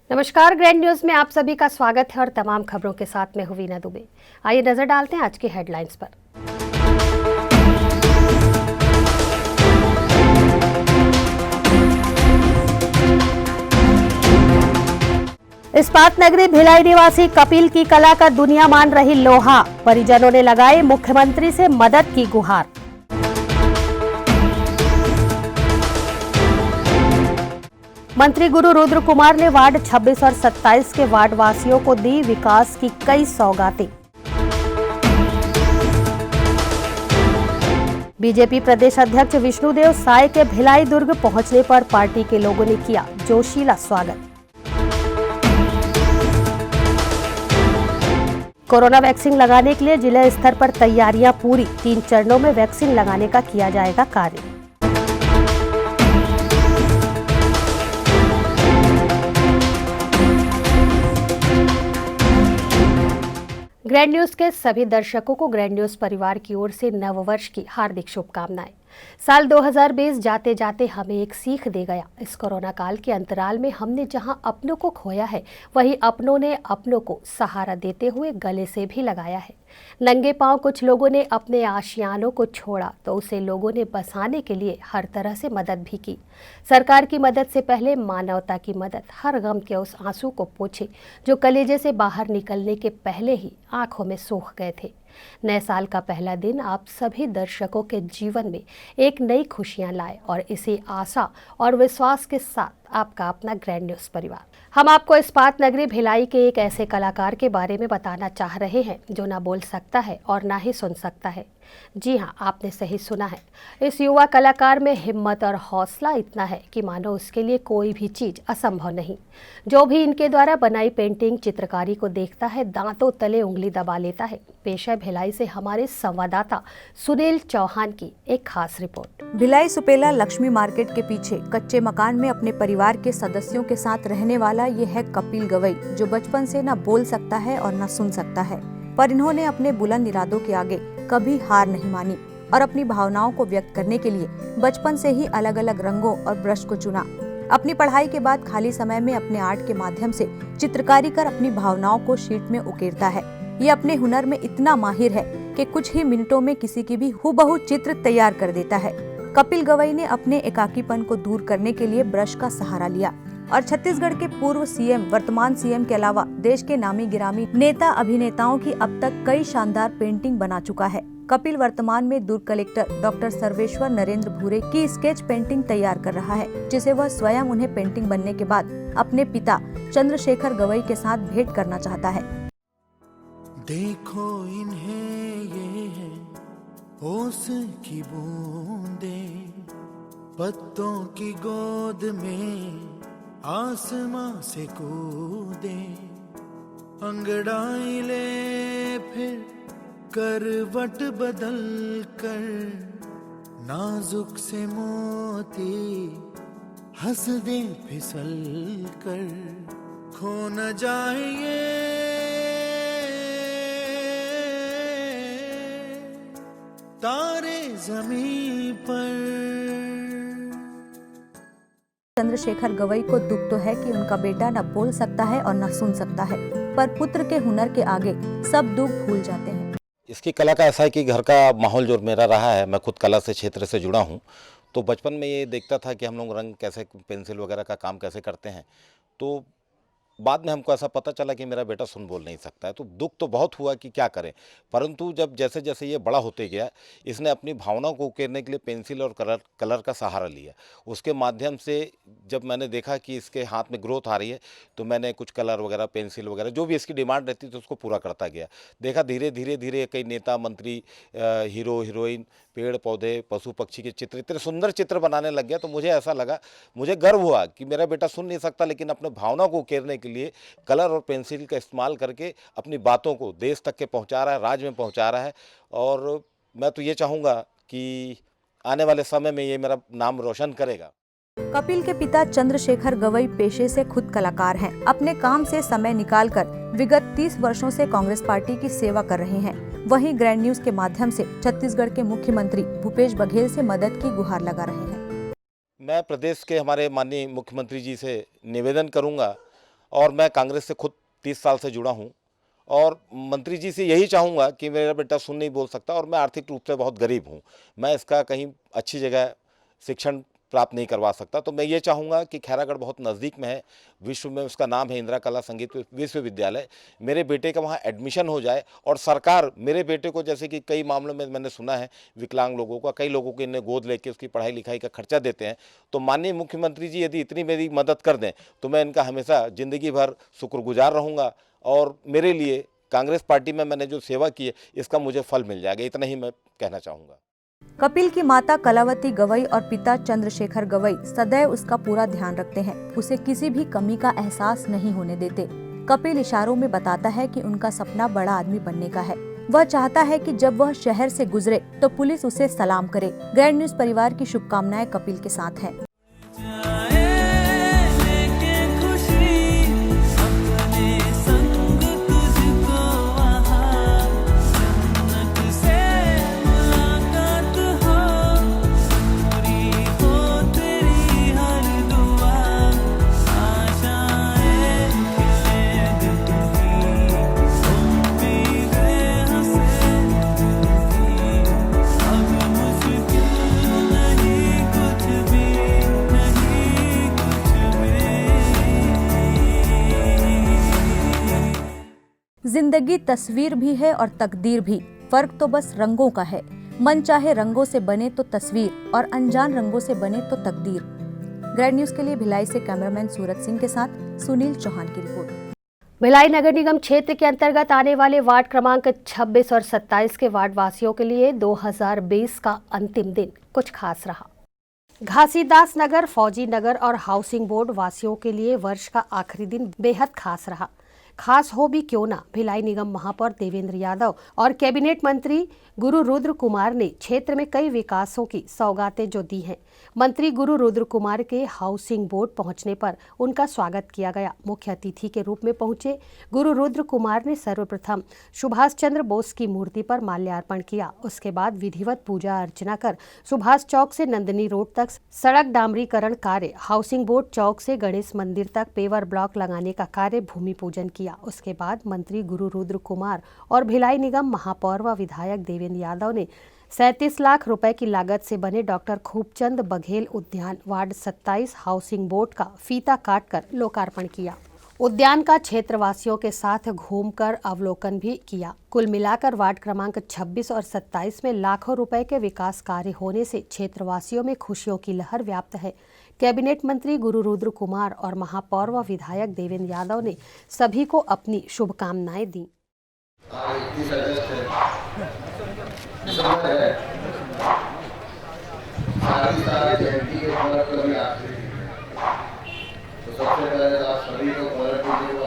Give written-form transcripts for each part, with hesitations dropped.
नमस्कार, grand news में आप सभी का स्वागत है और तमाम खबरों के साथ मैं हूं वीना दुबे। आइए नजर डालते हैं आज की हेडलाइंस पर। इस्पात नगरी भिलाई निवासी कपिल की कला का दुनिया मान रही लोहा, परिजनों ने लगाई मुख्यमंत्री से मदद की गुहार। मंत्री गुरु रुद्र कुमार ने वार्ड 26 और 27 के वार्ड वासियों को दी विकास की कई सौगातें। बीजेपी प्रदेश अध्यक्ष विष्णुदेव साय के भिलाई दुर्ग पहुंचने पर पार्टी के लोगों ने किया जोशीला स्वागत। कोरोना वैक्सीन लगाने के लिए जिला स्तर पर तैयारियां पूरी, 3 चरणों में वैक्सीन लगाने का किया जाएगा कार्य। ग्रैंड न्यूज के सभी दर्शकों को ग्रैंड न्यूज परिवार की ओर से नववर्ष की हार्दिक शुभकामनाएं। साल 2020 जाते जाते हमें एक सीख दे गया। इस कोरोना काल के अंतराल में हमने जहां अपनों को खोया है, वहीं अपनों ने अपनों को सहारा देते हुए गले से भी लगाया है। नंगे पांव कुछ लोगों ने अपने आशियानों को छोड़ा तो उसे लोगों ने बसाने के लिए हर तरह से मदद भी की। सरकार की मदद से पहले मानवता की मदद, हर गम के उस आंसू को पोंछे जो कलेजे से बाहर निकलने के पहले ही आंखों में सूख गए थे। नए साल का पहला दिन आप सभी दर्शकों के जीवन में एक नई खुशियां लाए और इसी आशा और विश्वास के साथ आपका अपना ग्रैंड न्यूज परिवार। हम आपको इस्पात नगरी भिलाई के एक ऐसे कलाकार के बारे में बताना चाह रहे हैं जो ना बोल सकता है और ना ही सुन सकता है। जी हाँ, आपने सही सुना है। इस युवा कलाकार में हिम्मत और हौसला इतना है कि मानो उसके लिए कोई भी चीज असंभव नहीं। जो भी इनके द्वारा बनाई पेंटिंग चित्रकारी को देखता है, दांतों तले उंगली दबा लेता है। पेश है भिलाई से हमारे संवाददाता सुनील चौहान की एक खास रिपोर्ट। भिलाई सुपेला लक्ष्मी मार्केट के पीछे कच्चे मकान में अपने परिवार के सदस्यों के साथ रहने वाला ये है कपिल गवई, जो बचपन से न बोल सकता है और न सुन सकता है, पर इन्होंने अपने बुलंद इरादों के आगे कभी हार नहीं मानी और अपनी भावनाओं को व्यक्त करने के लिए बचपन से ही अलग अलग रंगों और ब्रश को चुना। अपनी पढ़ाई के बाद खाली समय में अपने आर्ट के माध्यम से चित्रकारी कर अपनी भावनाओं को शीट में उकेरता है। ये अपने हुनर में इतना माहिर है कि कुछ ही मिनटों में किसी की भी हूबहू चित्र तैयार कर देता है। कपिल गवई ने अपने एकाकीपन को दूर करने के लिए ब्रश का सहारा लिया और छत्तीसगढ़ के पूर्व सीएम, वर्तमान सीएम के अलावा देश के नामी गिरामी नेता अभिनेताओं की अब तक कई शानदार पेंटिंग बना चुका है। कपिल वर्तमान में दुर्ग कलेक्टर डॉक्टर सर्वेश्वर नरेंद्र भूरे की स्केच पेंटिंग तैयार कर रहा है, जिसे वह स्वयं उन्हें पेंटिंग बनने के बाद अपने पिता चंद्रशेखर गवई के साथ भेंट करना चाहता है। देखो इन्हें, ये है ओस की बूंदें, पत्तों की गोद में आसमां से कूदे, अंगड़ाई ले फिर करवट बदल कर, नाजुक से मोती हंस दे फिसल कर, खो न जाए ये तारे जमीन पर। चंद्रशेखर गवई को दुख तो है कि उनका बेटा न बोल सकता है और न सुन सकता है, पर पुत्र के हुनर के आगे सब दुख भूल जाते हैं। इसकी कला का ऐसा है कि घर का माहौल जो मेरा रहा है, मैं खुद कला से क्षेत्र से जुड़ा हूँ, तो बचपन में ये देखता था कि हम लोग रंग कैसे, पेंसिल वगैरह का काम कैसे करते हैं। तो बाद में हमको ऐसा पता चला कि मेरा बेटा सुन बोल नहीं सकता है, तो दुख तो बहुत हुआ कि क्या करें। परंतु जब जैसे जैसे ये बड़ा होते गया, इसने अपनी भावनाओं को उकेरने के लिए पेंसिल और कलर का सहारा लिया। उसके माध्यम से जब मैंने देखा कि इसके हाथ में ग्रोथ आ रही है, तो मैंने कुछ कलर वगैरह, पेंसिल वगैरह जो भी इसकी डिमांड रहती थी उसको पूरा करता गया। देखा धीरे धीरे धीरे कई नेता मंत्री, हीरो हीरोइन, पेड़ पौधे, पशु पक्षी के चित्र, इतने सुंदर चित्र बनाने लग गया। तो मुझे ऐसा लगा, मुझे गर्व हुआ कि मेरा बेटा सुन नहीं सकता, लेकिन अपने भावनाओं को उकेरने के लिए कलर और पेंसिल का इस्तेमाल करके अपनी बातों को देश तक के पहुंचा रहा है, राज्य में पहुंचा रहा है। और मैं तो ये चाहूँगा कि आने वाले समय में ये मेरा नाम रोशन करेगा। कपिल के पिता चंद्रशेखर गवई पेशे से खुद कलाकार हैं। अपने काम से समय निकालकर विगत 30 वर्षों से कांग्रेस पार्टी की सेवा कर रहे हैं। वहीं ग्रैंड न्यूज के माध्यम से छत्तीसगढ़ के मुख्यमंत्री भूपेश बघेल से मदद की गुहार लगा रहे हैं। मैं प्रदेश के हमारे माननीय मुख्यमंत्री जी से निवेदन करूंगा और मैं कांग्रेस से खुद 30 साल से जुड़ा हूँ और मंत्री जी से यही चाहूँगा कि मेरा बेटा सुन नहीं बोल सकता और मैं आर्थिक रूप से बहुत गरीब हूँ, मैं इसका कहीं अच्छी जगह शिक्षण प्राप्त नहीं करवा सकता, तो मैं ये चाहूँगा कि खैरागढ़ बहुत नज़दीक में है, विश्व में उसका नाम है इंदिरा कला संगीत विश्वविद्यालय, मेरे बेटे का वहाँ एडमिशन हो जाए और सरकार मेरे बेटे को, जैसे कि कई मामलों में मैंने सुना है विकलांग लोगों का, कई लोगों को इन्हें गोद लेके उसकी पढ़ाई लिखाई का खर्चा देते हैं, तो माननीय मुख्यमंत्री जी यदि इतनी मेरी मदद कर दें तो मैं इनका हमेशा ज़िंदगी भर शुक्रगुजार रहूँगा और मेरे लिए कांग्रेस पार्टी में मैंने जो सेवा की है इसका मुझे फल मिल जाएगा, इतना ही मैं कहना चाहूँगा। कपिल की माता कलावती गवई और पिता चंद्रशेखर गवई सदैव उसका पूरा ध्यान रखते हैं, उसे किसी भी कमी का एहसास नहीं होने देते। कपिल इशारों में बताता है कि उनका सपना बड़ा आदमी बनने का है। वह चाहता है कि जब वह शहर से गुजरे तो पुलिस उसे सलाम करे। ग्रैंड न्यूज परिवार की शुभकामनाएं कपिल के साथ हैं। जिंदगी तस्वीर भी है और तकदीर भी, फर्क तो बस रंगों का है। मन चाहे रंगों से बने तो तस्वीर और अनजान रंगों से बने तो तकदीर। ग्रैंड न्यूज के लिए भिलाई से कैमरामैन सूरज सिंह के साथ सुनील चौहान की रिपोर्ट। भिलाई नगर निगम क्षेत्र के अंतर्गत आने वाले वार्ड क्रमांक 26 और 27 के वार्ड वासियों के लिए 2020 का अंतिम दिन कुछ खास रहा। घासीदास नगर, फौजी नगर और हाउसिंग बोर्ड वासियों के लिए वर्ष का आखिरी दिन बेहद खास रहा। खास हो भी क्यों ना, भिलाई निगम महापौर देवेंद्र यादव और कैबिनेट मंत्री गुरु रुद्र कुमार ने क्षेत्र में कई विकासों की सौगातें जो दी हैं। मंत्री गुरु रुद्र कुमार के हाउसिंग बोर्ड पहुंचने पर उनका स्वागत किया गया। मुख्य अतिथि के रूप में पहुंचे गुरु रुद्र कुमार ने सर्वप्रथम सुभाष चंद्र बोस की मूर्ति पर माल्यार्पण किया। उसके बाद विधिवत पूजा अर्चना कर सुभाष चौक से नंदनी रोड तक सड़क डामरीकरण कार्य, हाउसिंग बोर्ड चौक से गणेश मंदिर तक पेवर ब्लॉक लगाने का कार्य भूमि पूजन किया। उसके बाद मंत्री गुरु रुद्र कुमार और भिलाई निगम महापौर व विधायक देवेंद्र यादव ने 37 लाख रुपए की लागत से बने डॉक्टर खूबचंद बघेल उद्यान वार्ड 27 हाउसिंग बोर्ड का फीता काटकर लोकार्पण किया। उद्यान का क्षेत्रवासियों के साथ घूमकर अवलोकन भी किया। कुल मिलाकर वार्ड क्रमांक 26 और 27 में लाखों रुपए के विकास कार्य होने से क्षेत्रवासियों में खुशियों की लहर व्याप्त है। कैबिनेट मंत्री गुरु रुद्र कुमार और महापौर व विधायक देवेंद्र यादव ने सभी को अपनी शुभकामनाएं दी। तो सबसे पहले तो आप सभी को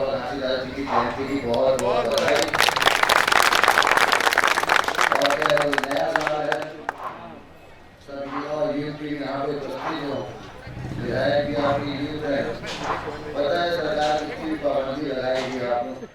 घासीदास जी की जयंती की बहुत बहुत बधाई। और नया साल है, सभी और यूथ भी यहाँ पे उपस्थित हो, विधायक भी आपकी यूथ है, पता है सरकार कितनी पाबंदी लगाएगी आपको।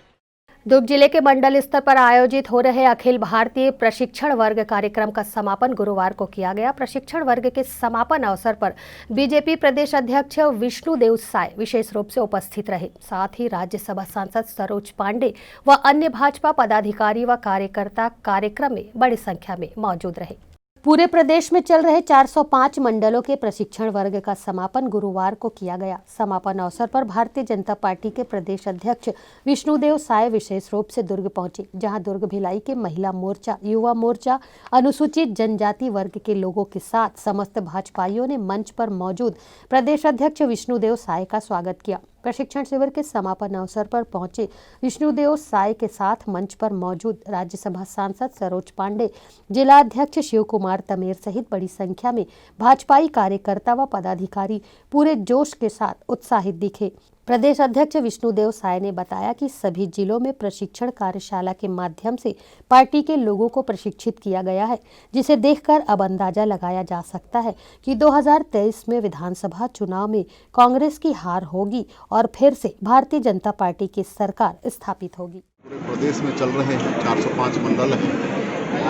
दुर्ग जिले के मंडल स्तर पर आयोजित हो रहे अखिल भारतीय प्रशिक्षण वर्ग कार्यक्रम का समापन गुरुवार को किया गया। प्रशिक्षण वर्ग के समापन अवसर पर बीजेपी प्रदेश अध्यक्ष विष्णुदेव साय विशेष रूप से उपस्थित रहे। साथ ही राज्यसभा सांसद सरोज पांडे व अन्य भाजपा पदाधिकारी व कार्यकर्ता कार्यक्रम में बड़ी संख्या में मौजूद रहे। पूरे प्रदेश में चल रहे 405 मंडलों के प्रशिक्षण वर्ग का समापन गुरुवार को किया गया। समापन अवसर पर भारतीय जनता पार्टी के प्रदेश अध्यक्ष विष्णुदेव साय विशेष रूप से दुर्ग पहुंचे, जहां दुर्ग भिलाई के महिला मोर्चा, युवा मोर्चा, अनुसूचित जनजाति वर्ग के लोगों के साथ समस्त भाजपाइयों ने मंच पर मौजूद प्रदेश अध्यक्ष विष्णुदेव साय का स्वागत किया। प्रशिक्षण शिविर के समापन अवसर पर पहुंचे विष्णुदेव साय के साथ मंच पर मौजूद राज्यसभा सांसद सरोज पांडे, जिला अध्यक्ष शिव कुमार तमेर सहित बड़ी संख्या में भाजपाई कार्यकर्ता व पदाधिकारी पूरे जोश के साथ उत्साहित दिखे। प्रदेश अध्यक्ष विष्णुदेव साय ने बताया कि सभी जिलों में प्रशिक्षण कार्यशाला के माध्यम से पार्टी के लोगों को प्रशिक्षित किया गया है, जिसे देखकर अब अंदाजा लगाया जा सकता है कि 2023 में विधानसभा चुनाव में कांग्रेस की हार होगी और फिर से भारतीय जनता पार्टी की सरकार स्थापित होगी। पूरे प्रदेश में चल रहे 405 मंडल हैं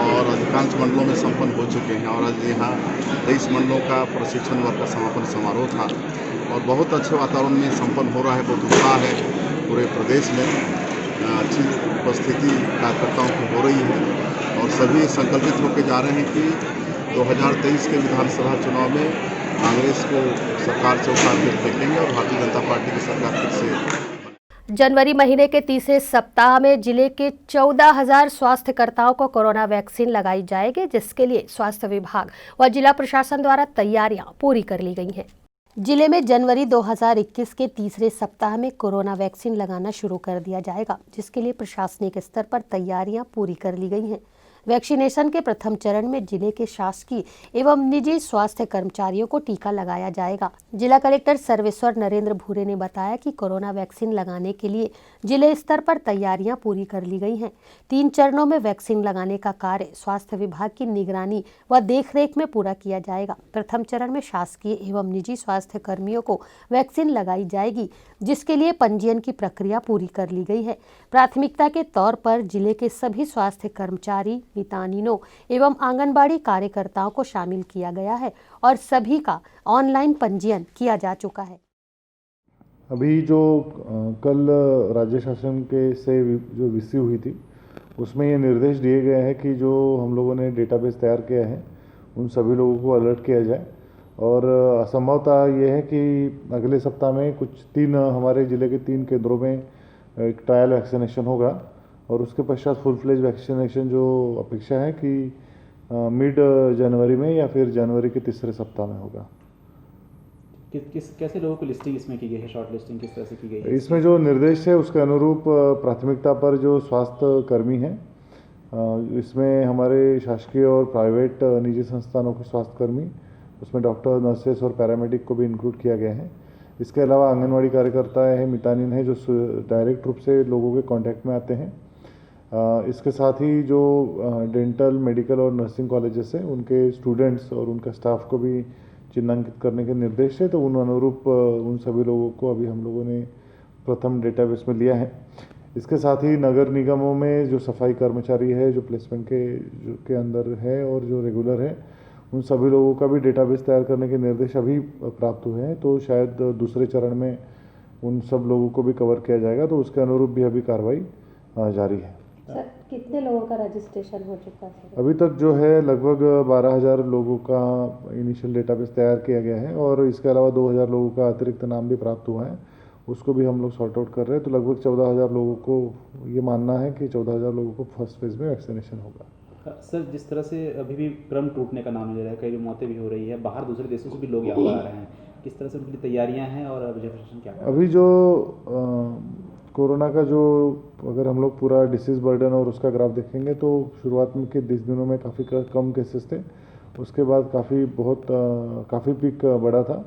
और अधिकांश मंडलों में संपन्न हो चुके हैं और आज यहाँ 23 मंडलों का प्रशिक्षण वर्ग का समापन समारोह था और बहुत अच्छे वातावरण में संपन्न हो रहा है। बहुत उत्साह है पूरे प्रदेश में अच्छी उपस्थिति कार्यकर्ताओं की हो रही है और सभी संकल्पित होकर जा रहे हैं कि 2023 के विधानसभा चुनाव में कांग्रेस को सरकार से उखाड़ कर फेंकेंगे और भारतीय जनता पार्टी की सरकार फिर से। जनवरी महीने के तीसरे सप्ताह में जिले के 14,000 स्वास्थ्यकर्ताओं को कोरोना वैक्सीन लगाई जाएगी, जिसके लिए स्वास्थ्य विभाग व जिला प्रशासन द्वारा तैयारियां पूरी कर ली गई हैं। जिले में जनवरी 2021 के तीसरे सप्ताह में कोरोना वैक्सीन लगाना शुरू कर दिया जाएगा, जिसके लिए प्रशासनिक स्तर पर तैयारियां पूरी कर ली गई हैं। वैक्सीनेशन के प्रथम चरण में जिले के शासकीय एवं निजी स्वास्थ्य कर्मचारियों को टीका लगाया जाएगा। जिला कलेक्टर सर्वेश्वर नरेंद्र भूरे ने बताया कि कोरोना वैक्सीन लगाने के लिए जिले स्तर पर तैयारियां पूरी कर ली गई हैं। 3 चरणों में वैक्सीन लगाने का कार्य स्वास्थ्य विभाग की निगरानी व देखरेख में पूरा किया जाएगा। प्रथम चरण में शासकीय एवं निजी स्वास्थ्य कर्मियों को वैक्सीन लगाई जाएगी, जिसके लिए पंजीयन की प्रक्रिया पूरी कर ली गई है। प्राथमिकता के तौर पर जिले के सभी स्वास्थ्य कर्मचारी, मितानिनों एवं आंगनबाड़ी कार्यकर्ताओं को शामिल किया गया है और सभी का ऑनलाइन पंजीयन किया जा चुका है। अभी जो कल राज्य शासन के से जो वीसी हुई थी, उसमें ये निर्देश दिए गए हैं कि जो हम लोगों ने डेटाबेस तैयार किया है उन सभी लोगों को अलर्ट किया जाए और संभवतः ये है कि अगले सप्ताह में कुछ 3 हमारे ज़िले के 3 केंद्रों में एक ट्रायल वैक्सीनेशन होगा और उसके पश्चात फुल फ्लेज वैक्सीनेशन जो अपेक्षा है कि मिड जनवरी में या फिर जनवरी के तीसरे सप्ताह में होगा। कैसे लोगों को लिस्टिंग इसमें की गई है, शॉर्ट लिस्टिंग किस तरह से की गई है? इसमें जो निर्देश है उसके अनुरूप प्राथमिकता पर जो स्वास्थ्य कर्मी हैं, इसमें हमारे शासकीय और प्राइवेट निजी संस्थानों के स्वास्थ्य कर्मी, उसमें डॉक्टर, नर्सेस और पैरामेडिक को भी इंक्लूड किया गया है। इसके अलावा आंगनवाड़ी कार्यकर्ता है, मितानिन है, जो डायरेक्ट रूप से लोगों के कांटेक्ट में आते हैं। इसके साथ ही जो डेंटल, मेडिकल और नर्सिंग कॉलेजेस हैं, उनके स्टूडेंट्स और उनका स्टाफ को भी चिन्हांकित करने के निर्देश है, तो उन अनुरूप उन सभी लोगों को अभी हम लोगों ने प्रथम डेटाबेस में लिया है। इसके साथ ही नगर निगमों में जो सफाई कर्मचारी है, जो प्लेसमेंट के अंदर है और जो रेगुलर है, उन सभी लोगों का भी डेटाबेस तैयार करने के निर्देश अभी प्राप्त हुए हैं, तो शायद दूसरे चरण में उन सब लोगों को भी कवर किया जाएगा, तो उसके अनुरूप भी अभी कार्रवाई जारी है। सर, कितने लोगों का रजिस्ट्रेशन हो चुका है? अभी तक जो है लगभग 12,000 लोगों का इनिशियल डेटाबेस तैयार किया गया है और इसके अलावा 2,000 लोगों का अतिरिक्त नाम भी प्राप्त हुआ है, उसको भी हम लोग सॉर्ट आउट कर रहे हैं। तो लगभग 14,000 लोगों को ये मानना है कि 14,000 लोगों को फर्स्ट फेज में वैक्सीनेशन होगा। सर, जिस तरह से अभी भी क्रम टूटने का नाम ले रहा है, कई मौतें भी हो रही है, बाहर दूसरे देशों से भी लोग यहाँ पर आ रहे हैं, किस तरह से उनकी तैयारियाँ हैं और अभी प्रशासन क्या कर रहा है? अभी जो कोरोना का जो अगर हम लोग पूरा डिसीज़ बर्डन और उसका ग्राफ देखेंगे तो शुरुआत में के 10 दिनों में काफ़ी कम केसेस थे, उसके बाद काफ़ी पीक बढ़ा था।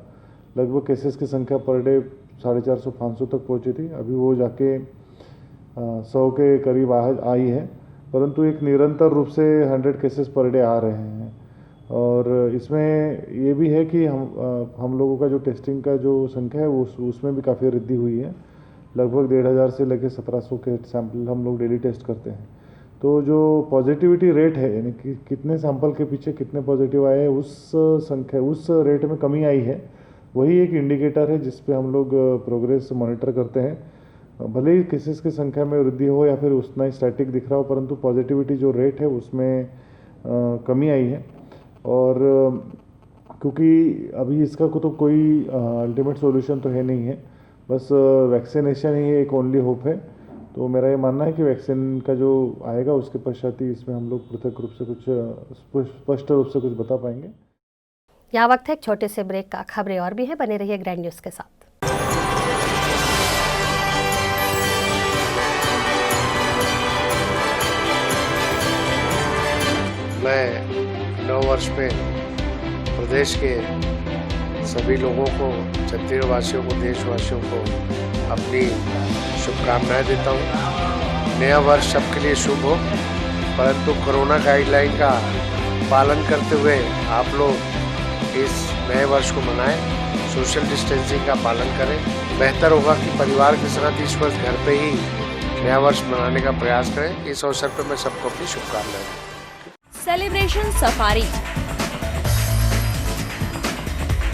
लगभग केसेस की संख्या पर डे 450-500 तक पहुंची थी। अभी वो जाके 100 के करीब आई है, परंतु एक निरंतर रूप से 100 केसेस पर डे आ रहे हैं। और इसमें ये भी है कि हम लोगों का जो टेस्टिंग का जो संख्या है उसमें भी काफ़ी वृद्धि हुई है। लगभग 1,500 से लेकर 1,700 के सैंपल हम लोग डेली टेस्ट करते हैं। तो जो पॉजिटिविटी रेट है, यानी कि कितने सैंपल के पीछे कितने पॉजिटिव आए हैं, उस रेट में कमी आई है, वही एक इंडिकेटर है जिस पे हम लोग प्रोग्रेस मॉनिटर करते हैं। भले ही केसेस की संख्या में वृद्धि हो या फिर उतना ही स्टैटिक दिख रहा हो, परंतु पॉजिटिविटी जो रेट है उसमें कमी आई है। और क्योंकि अभी इसका तो कोई अल्टीमेट सॉल्यूशन तो है नहीं है, बस वैक्सीनेशन ही एक ओनली होप है। तो मेरा ये मानना है कि वैक्सीन का जो आएगा उसके पश्चात ही इसमें हम लोग पृथक रूप से कुछ स्पष्ट रूप से कुछ बता पाएंगे। यहाँ वक्त है एक छोटे से ब्रेक का। खबरें और भी हैं, बने रहिए ग्रैंड न्यूज़ के साथ। मैं नव वर्ष में प्रदेश के सभी लोगों को, छत्तीसवासियों को, देशवासियों को अपनी शुभकामनाएं देता हूं। नया वर्ष सबके लिए शुभ हो, परंतु कोरोना गाइडलाइन का पालन करते हुए आप लोग इस नए वर्ष को मनाएं, सोशल डिस्टेंसिंग का पालन करें। बेहतर होगा कि परिवार के साथ इस वर्ष घर पे ही नया वर्ष मनाने का प्रयास करें। इस अवसर पर मैं सबको अपनी शुभकामनाएं देता हूं। सेलिब्रेशन सफारी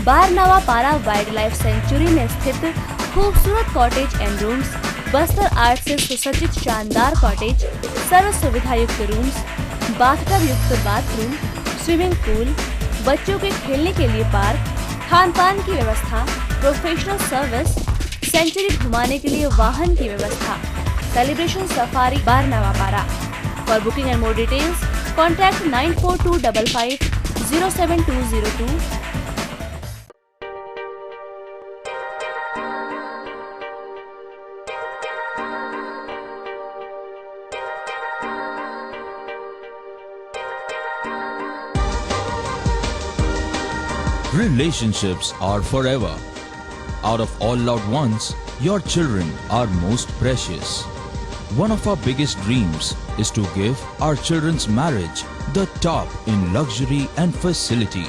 बारनावा पारा वाइल्ड लाइफ सेंचुरी में स्थित खूबसूरत cottage and rooms Bastar art से सुसज्जित शानदार कॉटेज, सर्व सुविधा युक्त रूम्स, बाथटब युक्त बाथरूम, स्विमिंग पूल, बच्चों के खेलने के लिए पार्क, खान पान की व्यवस्था, प्रोफेशनल सर्विस, सेंचुरी घुमाने के लिए वाहन की व्यवस्था, celebration safari Barnawapara. For booking and more details contact 9425507202। Relationships are forever. Out of all loved ones, your children are most precious. One of our biggest dreams is to give our children's marriage the top in luxury and facility.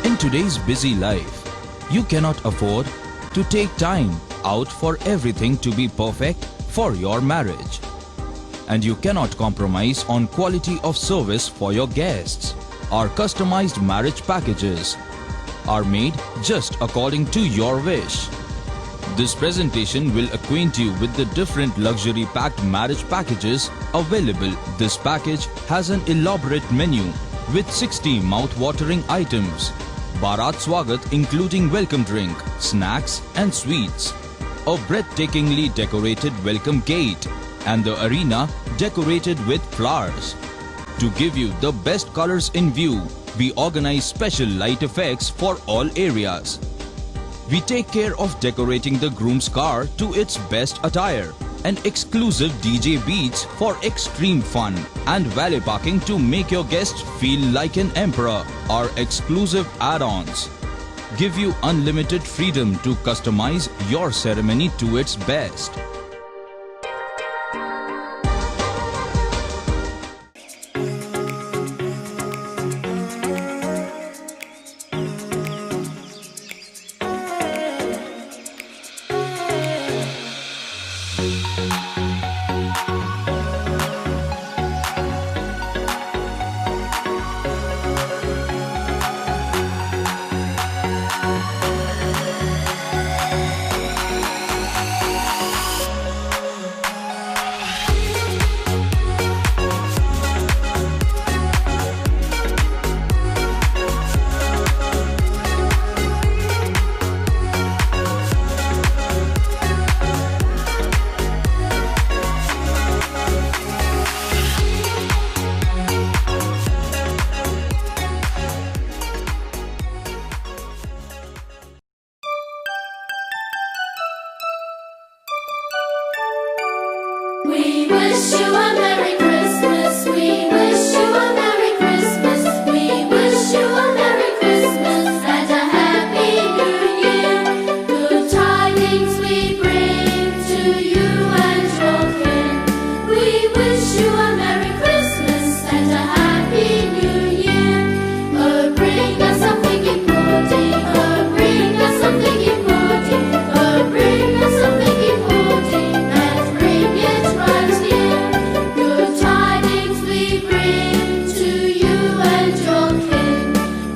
In today's busy life, you cannot afford to take time out for everything to be perfect for your marriage. And you cannot compromise on quality of service for your guests. Our customized marriage packages are made just according to your wish. This presentation will acquaint you with the different luxury packed marriage packages available. This package has an elaborate menu with 60 mouth-watering items. Bharat Swagat including welcome drink, snacks and sweets. A breathtakingly decorated welcome gate and the arena decorated with flowers. To give you the best colors in view, we organize special light effects for all areas. We take care of decorating the groom's car to its best attire and exclusive DJ beats for extreme fun and valet parking to make your guests feel like an emperor. Our exclusive add-ons give you unlimited freedom to customize your ceremony to its best. We wish you a Merry Christmas. We wish you a Merry Christmas. We wish you a Merry Christmas and a Happy New Year. Good tidings we bring to you and your kin. We wish you a Merry Christmas and a Happy New Year. Oh, bring us something important. Oh, bring us something important. Oh, bring us something important and bring it right here. Good tidings we bring to you and your kin.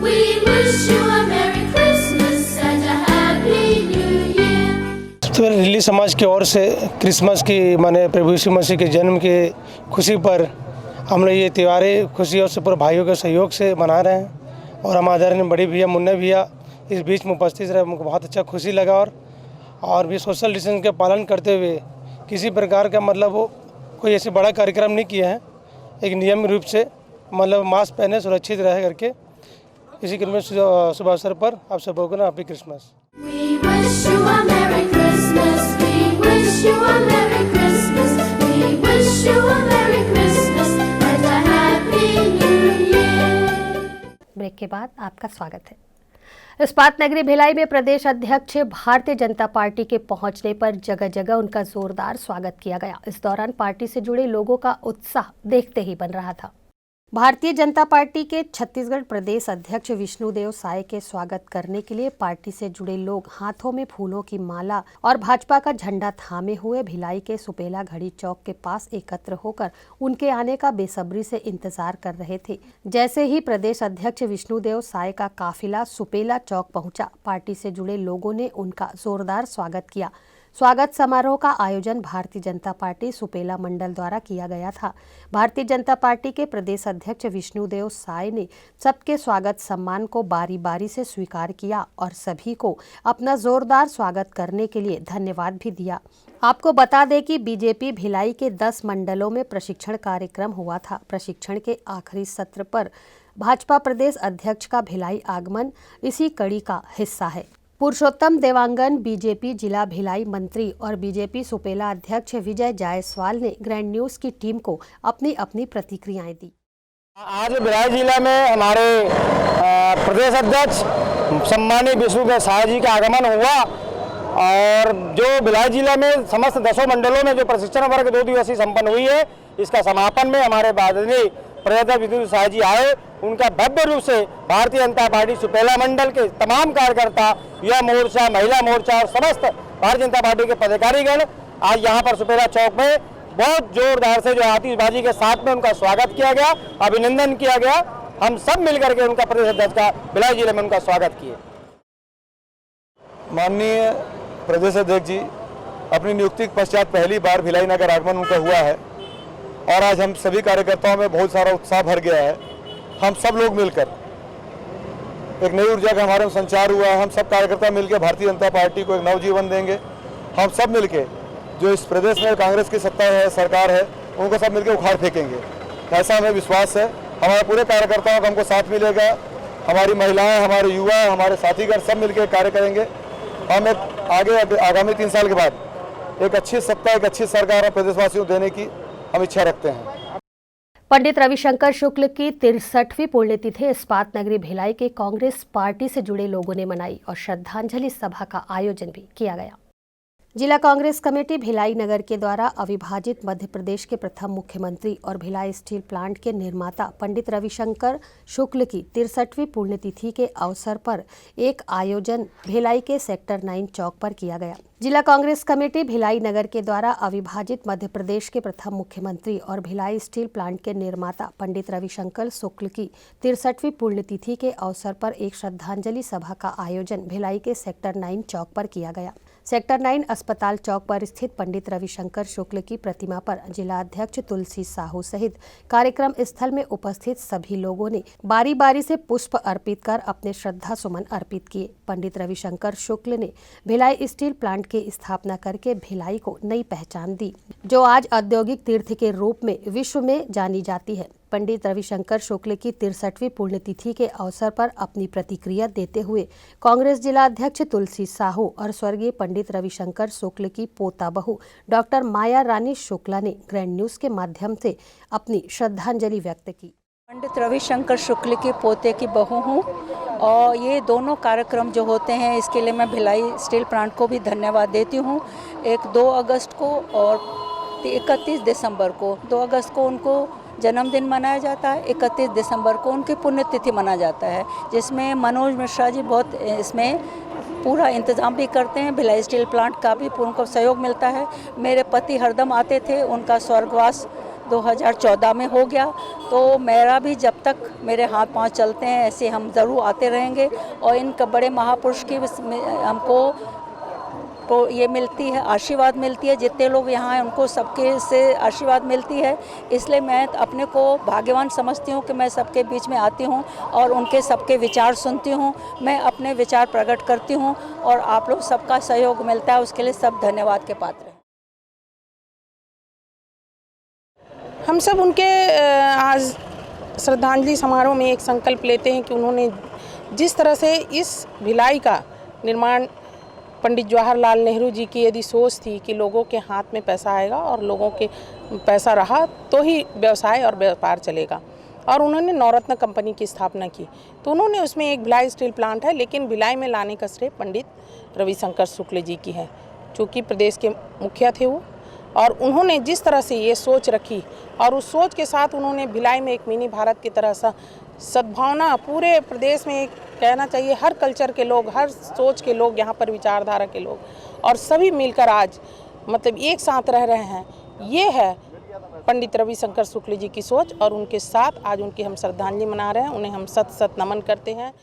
We wish you a Merry Christmas and a Happy New Year. तो release समाज की ओर से Christmas की माने प्रभु यीशु मसीह के जन्म की खुशी पर हम लोग ये त्योहारें खुशियों से पूरे भाइयों के सहयोग से मना रहे हैं और हम आदरणीय बड़े भैया मुन्ना भैया इस बीच में उपस्थित रहे। हमको बहुत अच्छा खुशी लगा और भी सोशल डिस्टेंस के पालन करते हुए किसी प्रकार का मतलब वो कोई ऐसे बड़ा कार्यक्रम नहीं किया है। एक नियम रूप से मतलब मास्क पहने सुरक्षित रहे करके इसी क्रम में शुभ अवसर पर आप सबको ना happy Christmas. We wish you a Merry Christmas. We wish you a Merry Christmas. We wish you a Merry Christmas and a Happy New Year. Break के बाद आपका स्वागत है। इस्पात नगरी भिलाई में प्रदेश अध्यक्ष भारतीय जनता पार्टी के पहुंचने पर जगह जगह उनका जोरदार स्वागत किया गया। इस दौरान पार्टी से जुड़े लोगों का उत्साह देखते ही बन रहा था। भारतीय जनता पार्टी के छत्तीसगढ़ प्रदेश अध्यक्ष विष्णुदेव साय के स्वागत करने के लिए पार्टी से जुड़े लोग हाथों में फूलों की माला और भाजपा का झंडा थामे हुए भिलाई के सुपेला घड़ी चौक के पास एकत्र होकर उनके आने का बेसब्री से इंतजार कर रहे थे। जैसे ही प्रदेश अध्यक्ष विष्णुदेव साय का काफिला सुपेला चौक पहुंचा, पार्टी से जुड़े लोगों ने उनका जोरदार स्वागत किया। स्वागत समारोह का आयोजन भारतीय जनता पार्टी सुपेला मंडल द्वारा किया गया था। भारतीय जनता पार्टी के प्रदेश अध्यक्ष विष्णुदेव साय ने सबके स्वागत सम्मान को बारी बारी से स्वीकार किया और सभी को अपना जोरदार स्वागत करने के लिए धन्यवाद भी दिया। आपको बता दें कि बीजेपी भिलाई के 10 मंडलों में प्रशिक्षण कार्यक्रम हुआ था। प्रशिक्षण के आखिरी सत्र पर भाजपा प्रदेश अध्यक्ष का भिलाई आगमन इसी कड़ी का हिस्सा है। पुरुषोत्तम देवांगन बीजेपी जिला भिलाई मंत्री और बीजेपी सुपेला अध्यक्ष विजय जायसवाल ने ग्रैंड न्यूज की टीम को अपनी अपनी प्रतिक्रियाएं दी। आज भिलाई जिला में हमारे प्रदेश अध्यक्ष सम्मानित विष्णुदेव साय जी का आगमन हुआ और जो भिलाई जिला में समस्त 10 मंडलों में जो प्रशिक्षण वर्ग 2 दिवसीय संपन्न हुई है, इसका समापन में हमारे बादनी प्रदेश विष्णुदेव साय जी आए। उनका भव्य रूप से भारतीय जनता पार्टी सुपेला मंडल के तमाम कार्यकर्ता, युवा मोर्चा, महिला मोर्चा और समस्त भारतीय जनता पार्टी के पदाधिकारीगण आज यहाँ पर सुपेला चौक में बहुत जोरदार से जो आतिशबाजी के साथ में उनका स्वागत किया गया, अभिनंदन किया गया। हम सब मिलकर के उनका प्रदेश अध्यक्ष का भिलाई जिले में उनका स्वागत किए। माननीय प्रदेश अध्यक्ष जी, अपनी नियुक्ति के पश्चात पहली बार भिलाई नगर आगमन उनका हुआ है और आज हम सभी कार्यकर्ताओं में बहुत सारा उत्साह भर गया है। हम सब लोग मिलकर एक नई ऊर्जा का हमारे में संचार हुआ है। हम सब कार्यकर्ता मिलकर भारतीय जनता पार्टी को एक नवजीवन देंगे। हम सब मिलकर जो इस प्रदेश में कांग्रेस की सत्ता है, सरकार है, उनको सब मिलकर उखाड़ फेंकेंगे, ऐसा हमें विश्वास है। हमारे पूरे कार्यकर्ताओं का हमको साथ मिलेगा। हमारी महिलाएं, हमारे युवा, हमारे साथीगण सब मिलकर कार्य करेंगे। हम एक आगे आगामी 3 साल के बाद एक अच्छी सत्ता, एक अच्छी सरकार और प्रदेशवासियों को देने की हम इच्छा रखते हैं। पंडित रविशंकर शुक्ल की 63वीं पुण्यतिथि इस्पात नगरी भिलाई के कांग्रेस पार्टी से जुड़े लोगों ने मनाई और श्रद्धांजलि सभा का आयोजन भी किया गया। जिला कांग्रेस कमेटी भिलाई नगर के द्वारा अविभाजित मध्य प्रदेश के प्रथम मुख्यमंत्री और भिलाई स्टील प्लांट के निर्माता पंडित रविशंकर शुक्ल की 63वीं पुण्यतिथि के अवसर पर एक आयोजन भिलाई के सेक्टर 9 चौक पर किया गया। जिला कांग्रेस कमेटी भिलाई नगर के द्वारा अविभाजित मध्य प्रदेश के प्रथम मुख्यमंत्री और भिलाई स्टील प्लांट के निर्माता पंडित रविशंकर शुक्ल की 63वीं पुण्यतिथि के अवसर पर एक श्रद्धांजलि सभा का आयोजन भिलाई के सेक्टर 9 चौक पर किया गया। सेक्टर 9 अस्पताल चौक पर स्थित पंडित रविशंकर शुक्ल की प्रतिमा पर जिला अध्यक्ष तुलसी साहू सहित कार्यक्रम स्थल में उपस्थित सभी लोगों ने बारी बारी से पुष्प अर्पित कर अपने श्रद्धा सुमन अर्पित किए। पंडित रविशंकर शुक्ल ने भिलाई स्टील प्लांट की स्थापना करके भिलाई को नई पहचान दी, जो आज औद्योगिक तीर्थ के रूप में विश्व में जानी जाती है। पंडित रविशंकर शुक्ल की 63वीं पुण्यतिथि के अवसर पर अपनी प्रतिक्रिया देते हुए कांग्रेस जिला अध्यक्ष तुलसी साहू और स्वर्गीय पंडित रविशंकर शुक्ल की पोता बहू डॉक्टर माया रानी शुक्ला ने ग्रैंड न्यूज के माध्यम से अपनी श्रद्धांजलि व्यक्त की। पंडित रविशंकर शुक्ल के पोते की बहू हूँ और ये दोनों कार्यक्रम जो होते हैं इसके लिए मैं भिलाई स्टील प्लांट को भी धन्यवाद देती हूँ। एक 2 अगस्त को और 31 दिसंबर को, 2 अगस्त को उनको जन्मदिन मनाया जाता है, 31 दिसंबर को उनकी पुण्यतिथि मनाया जाता है, जिसमें मनोज मिश्रा जी बहुत इसमें पूरा इंतज़ाम भी करते हैं। भिलाई स्टील प्लांट का भी उनको सहयोग मिलता है। मेरे पति हरदम आते थे, उनका स्वर्गवास 2014 में हो गया, तो मेरा भी जब तक मेरे हाथ पांव चलते हैं ऐसे हम ज़रूर आते रहेंगे। और इन बड़े महापुरुष की हमको तो ये मिलती है, आशीर्वाद मिलती है। जितने लोग यहाँ हैं उनको सबके से आशीर्वाद मिलती है, इसलिए मैं अपने को भाग्यवान समझती हूँ कि मैं सबके बीच में आती हूँ और उनके सबके विचार सुनती हूँ, मैं अपने विचार प्रकट करती हूँ और आप लोग सबका सहयोग मिलता है, उसके लिए सब धन्यवाद के पात्र हैं। हम सब उनके आज श्रद्धांजलि समारोह में एक संकल्प लेते हैं कि उन्होंने जिस तरह से इस भिलाई का निर्माण, पंडित जवाहरलाल नेहरू जी की यदि सोच थी कि लोगों के हाथ में पैसा आएगा और लोगों के पैसा रहा तो ही व्यवसाय और व्यापार चलेगा, और उन्होंने नवरत्न कंपनी की स्थापना की, तो उन्होंने उसमें एक भिलाई स्टील प्लांट है, लेकिन भिलाई में लाने का श्रेय पंडित रविशंकर शुक्ल जी की है, चूँकि प्रदेश के मुखिया थे वो, और उन्होंने जिस तरह से ये सोच रखी और उस सोच के साथ उन्होंने भिलाई में एक मिनी भारत की तरह सा सद्भावना पूरे प्रदेश में कहना चाहिए, हर कल्चर के लोग, हर सोच के लोग यहाँ पर, विचारधारा के लोग, और सभी मिलकर आज मतलब एक साथ रह रहे हैं। ये है पंडित रविशंकर शुक्ल जी की सोच और उनके साथ आज उनकी हम श्रद्धांजलि मना रहे हैं, उन्हें हम सत सत नमन करते हैं।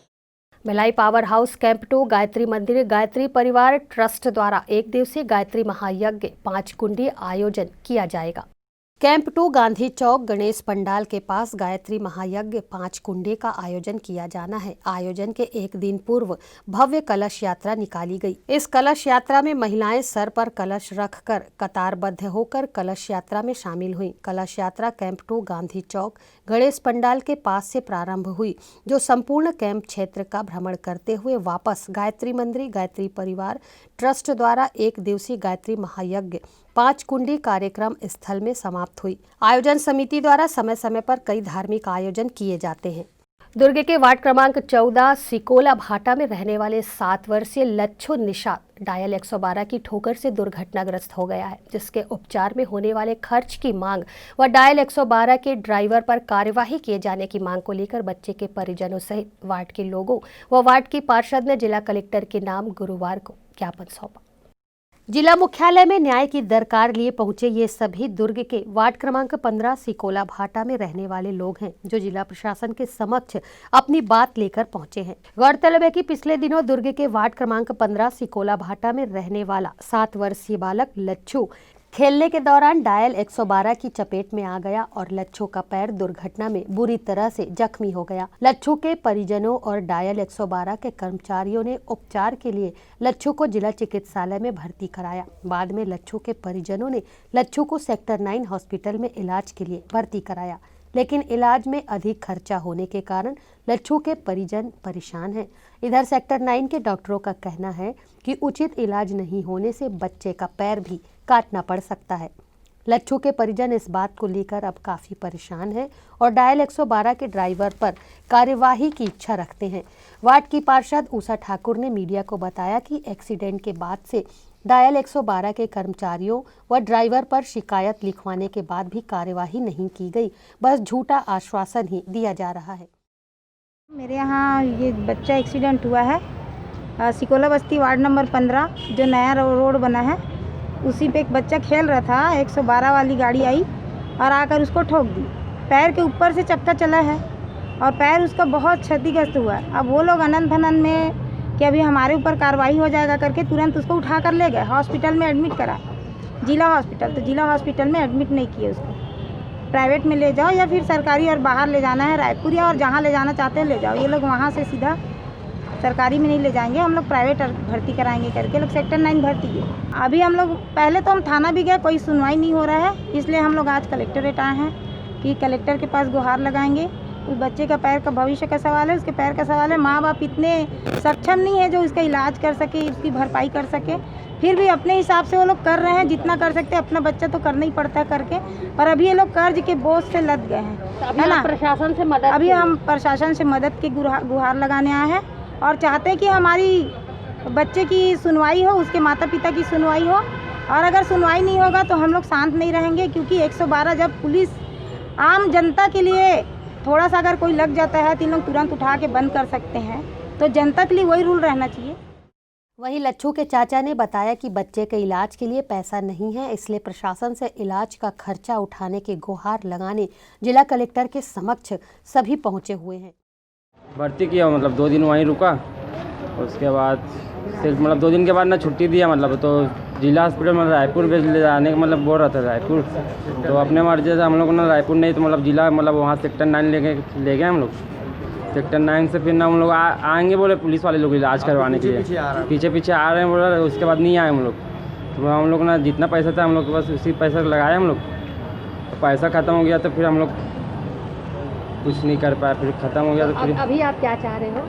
Bhilai power house camp 2 Gayatri मंदिर गायत्री परिवार ट्रस्ट द्वारा एक दिवसीय गायत्री महायज्ञ 5 कुंडी आयोजन किया जाएगा। कैंप 2 गांधी चौक गणेश पंडाल के पास गायत्री महायज्ञ 5 कुंडे का आयोजन किया जाना है। आयोजन के एक दिन पूर्व भव्य कलश यात्रा निकाली गई। इस कलश यात्रा में महिलाएं सर पर कलश रखकर कतारबद्ध होकर कलश यात्रा में शामिल हुई। कलश यात्रा कैंप 2 गांधी चौक गणेश पंडाल के पास से प्रारंभ हुई, जो संपूर्ण कैंप क्षेत्र का भ्रमण करते हुए वापस गायत्री मंदिर गायत्री परिवार ट्रस्ट द्वारा एक दिवसीय गायत्री महायज्ञ 5 कुंडी कार्यक्रम स्थल में समाप्त हुई। आयोजन समिति द्वारा समय समय पर कई धार्मिक आयोजन किए जाते हैं। दुर्ग के वार्ड क्रमांक 14 सिकोला भाटा में रहने वाले 7 वर्षीय लच्छू निषाद डायल 112 की ठोकर से दुर्घटनाग्रस्त हो गया है, जिसके उपचार में होने वाले खर्च की मांग व डायल 112 के ड्राइवर पर कार्यवाही किए जाने की मांग को लेकर बच्चे के परिजनों सहित वार्ड के लोगों व वार्ड की पार्षद ने जिला कलेक्टर के नाम गुरुवार को ज्ञापन सौंपा। जिला मुख्यालय में न्याय की दरकार लिए पहुंचे ये सभी दुर्ग के वार्ड क्रमांक 15 सिकोला भाटा में रहने वाले लोग हैं, जो जिला प्रशासन के समक्ष अपनी बात लेकर पहुंचे हैं। गौरतलब है कि पिछले दिनों दुर्ग के वार्ड क्रमांक 15 सिकोला भाटा में रहने वाला 7 वर्षीय बालक लच्छू खेलने के दौरान डायल 112 की चपेट में आ गया और लच्छू का पैर दुर्घटना में बुरी तरह से जख्मी हो गया। लच्छू के परिजनों और डायल 112 के कर्मचारियों ने उपचार के लिए लच्छू को जिला चिकित्सालय में भर्ती कराया। बाद में लच्छू के परिजनों ने लच्छू को सेक्टर 9 हॉस्पिटल में इलाज के लिए भर्ती कराया, लेकिन इलाज में अधिक खर्चा होने के कारण लच्छू के परिजन परेशान हैं। इधर सेक्टर 9 के डॉक्टरों का कहना है कि उचित इलाज नहीं होने से बच्चे का पैर भी काटना पड़ सकता है। लच्छू के परिजन इस बात को लेकर अब काफ़ी परेशान हैं और डायल 112 के ड्राइवर पर कार्यवाही की इच्छा रखते हैं। वार्ड की पार्षद उषा ठाकुर ने मीडिया को बताया कि एक्सीडेंट के बाद से डायल 112 के कर्मचारियों व ड्राइवर पर शिकायत लिखवाने के बाद भी कार्यवाही नहीं की गई, बस झूठा आश्वासन ही दिया जा रहा है। मेरे यहाँ ये बच्चा एक्सीडेंट हुआ है सिकोला बस्ती वार्ड नंबर 15 जो नया रोड बना है, उसी पे एक बच्चा खेल रहा था। 112 वाली गाड़ी आई और आकर उसको ठोक दी। पैर के ऊपर से चक्का चला है और पैर उसका बहुत क्षतिग्रस्त हुआ है। अब वो लोग अनंत धनन में कि अभी हमारे ऊपर कार्रवाई हो जाएगा करके तुरंत उसको उठा कर ले गए, हॉस्पिटल में एडमिट करा, जिला हॉस्पिटल। तो जिला हॉस्पिटल में एडमिट नहीं किए उसको, प्राइवेट में ले जाओ या फिर सरकारी और बाहर ले जाना है रायपुर या और जहाँ ले जाना चाहते हैं ले जाओ। ये लोग वहाँ से सीधा सरकारी में नहीं ले जाएंगे, हम लोग प्राइवेट भर्ती कराएंगे करके लोग सेक्टर 9 भर्ती किए। अभी हम लोग पहले तो हम थाना भी गए, कोई सुनवाई नहीं हो रहा है, इसलिए हम लोग आज कलेक्टरेट आए हैं कि कलेक्टर के पास गुहार लगाएंगे। उस बच्चे का पैर का भविष्य का सवाल है, उसके पैर का सवाल है। माँ बाप इतने सक्षम नहीं है जो इसका इलाज कर सके, इसकी भरपाई कर सके, फिर भी अपने हिसाब से वो लोग कर रहे हैं, जितना कर सकते हैं। अपना बच्चा तो करना ही पड़ता है करके, पर अभी ये लोग कर्ज के बोझ से लद गए हैं, है ना। प्रशासन से मदद, अभी हम प्रशासन से मदद के गुहार लगाने आए हैं और चाहते हैं कि हमारी बच्चे की सुनवाई हो, उसके माता पिता की सुनवाई हो। और अगर सुनवाई नहीं होगा तो हम लोग शांत नहीं रहेंगे, क्योंकि 112 जब पुलिस आम जनता के लिए थोड़ा सा अगर कोई लग जाता है तो इन लोग तुरंत उठा के बंद कर सकते हैं, तो जनता के लिए वही रूल रहना चाहिए। वहीं लच्छू के चाचा ने बताया कि बच्चे के इलाज के लिए पैसा नहीं है, इसलिए प्रशासन से इलाज का खर्चा उठाने के गुहार लगाने जिला कलेक्टर के समक्ष सभी पहुंचे हुए हैं। भर्ती किया, मतलब 2 दिन वहीं रुका, उसके बाद सिर्फ मतलब 2 दिन के बाद ना छुट्टी दिया, मतलब तो जिला हॉस्पिटल मतलब रायपुर भेज ले जाने का मतलब बोल रहा था रायपुर, तो अपने मर्जी से हम लोग ना रायपुर नहीं तो मतलब जिला मतलब वहाँ सेक्टर 9 ले गए हम लोग। सेक्टर 9 से फिर ना हम लोग आएंगे बोले पुलिस वाले लोग इलाज करवाने के लिए, पीछे आ रहे हैं बोला, उसके बाद नहीं आए हम लोग। तो हम लोग ना जितना पैसा था हम लोग के पास उसी पैसा लगाया हम लोग, तो पैसा ख़त्म हो गया तो फिर हम लोग कुछ नहीं कर पाए, फिर ख़त्म हो गया तो फिर अभी आप क्या चाह रहे हो?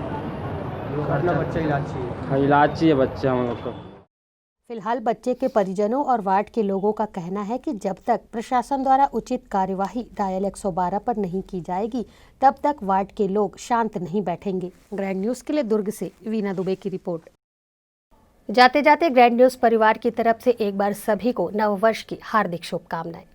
अपना बच्चा इलाज चाहिए बच्चा हम लोग को। फिलहाल बच्चे के परिजनों और वार्ड के लोगों का कहना है कि जब तक प्रशासन द्वारा उचित कार्यवाही डायल 112 पर नहीं की जाएगी तब तक वार्ड के लोग शांत नहीं बैठेंगे। ग्रैंड न्यूज़ के लिए दुर्ग से वीना दुबे की रिपोर्ट। जाते जाते ग्रैंड न्यूज़ परिवार की तरफ से एक बार सभी को नववर्ष की हार्दिक शुभकामनाएं।